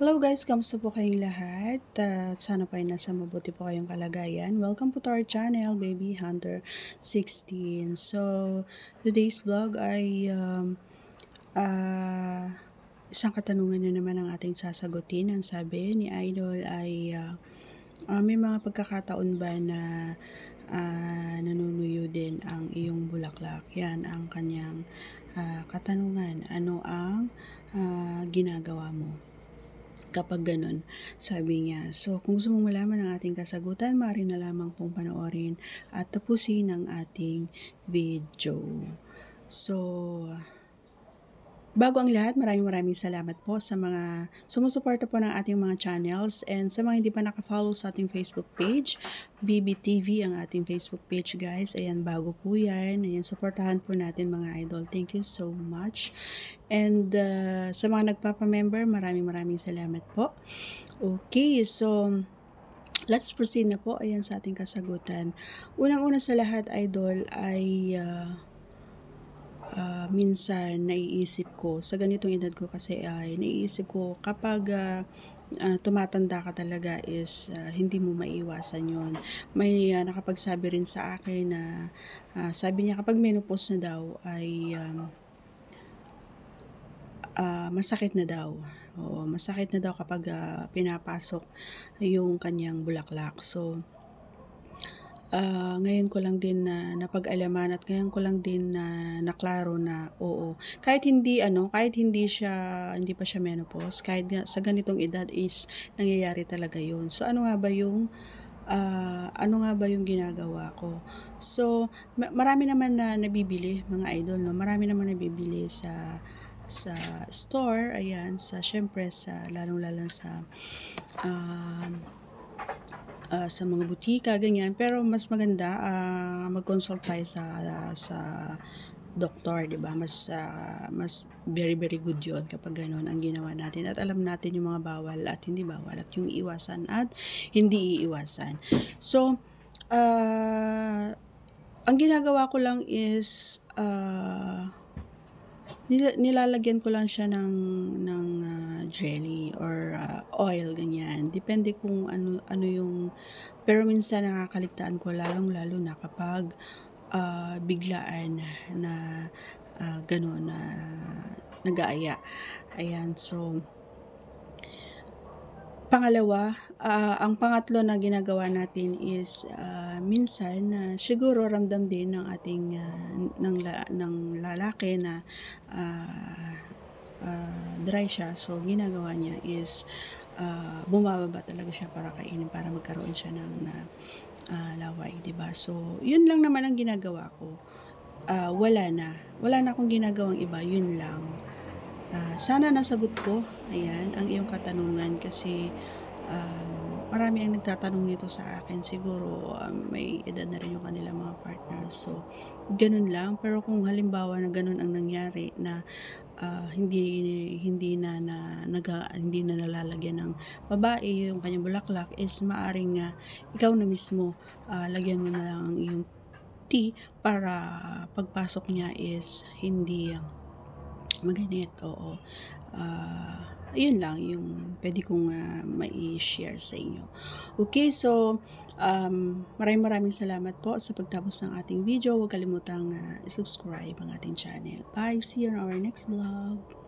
Hello guys, kamusta po kayong lahat? At sana po ay nasa mabuti po kayong kalagayan. Welcome po to our channel, Baby Hunter 16. So, today's vlog ay isang katanungan na naman ang ating sasagutin. Ang sabi ni Idol ay may mga pagkakataon ba na nanunuyo din ang iyong bulaklak? Yan ang kanyang katanungan. Ano ang ginagawa mo kapag ganun, sabi niya. So, kung gusto mong malaman ang ating kasagutan, maaari na lamang pong panoorin at tapusin ang ating video. So, bago ang lahat, maraming salamat po sa mga sumusuporta po ng ating mga channels, and sa mga hindi pa nakafollow sa ating Facebook page, BBTV ang ating Facebook page guys. Ayan, bago po yan. Ayan, supportahan po natin mga idol. Thank you so much. And sa mga nagpapamember, maraming salamat po. Okay, so let's proceed na po. Ayan sa ating kasagutan. Unang-una sa lahat, idol, ay minsan naiisip ko, sa ganitong edad ko kasi ay naiisip ko kapag tumatanda ka talaga is hindi mo maiwasan yon. May nakapagsabi rin sa akin na sabi niya kapag menopause na daw ay masakit na daw. Oo, masakit na daw kapag pinapasok yung kanyang bulaklak. So, ngayon ko lang din na napag-alaman at ngayon ko lang din na naklaro na oo. Kahit hindi hindi pa siya menopause, kahit sa ganitong edad is nangyayari talaga 'yun. So ano nga ba yung ginagawa ko? So marami naman na nabibili mga idol, no. Marami naman nabibili sa store, ayan, syempre sa lalong-lalo sa mga butika, ganyan. Pero mas maganda mag-consult tayo sa doktor, 'di ba? Mas very good 'yon kapag ganoon ang ginawa natin at alam natin yung mga bawal at hindi bawal at yung iwasan at hindi iiwasan. So, ang ginagawa ko lang is nilalagyan ko lang siya ng jelly or oil, ganyan. Depende kung ano yung, pero minsan nakakaligtaan ko lalong-lalo na kapag biglaan na gano'n na nag-aaya. Ayan, so pangalawa, ang pangatlo na ginagawa natin is minsan siguro ramdam din ng ating ng lalaki na dry siya. So ginagawa niya is bumababa talaga siya para kainin, para magkaroon siya ng laway, 'di ba? So yun lang naman ang ginagawa ko. Wala na akong ginagawang iba, yun lang. Sana nasagot ko, ayan, ang iyong katanungan kasi marami ang nagtatanong nito sa akin. Siguro may edad na rin yung kanilang mga partners. So, ganun lang. Pero kung halimbawa na ganun ang nangyari na hindi na nalalagyan ng babae yung kanyang bulaklak, is maaring ikaw na mismo lagyan mo na lang ang iyong tea para pagpasok niya is hindi maganit. Oo. Yun lang yung pwede kong mai-share sa inyo. Okay, so maraming salamat po sa pagtapos ng ating video. Huwag kalimutang subscribe ang ating channel. Bye! See you on our next vlog.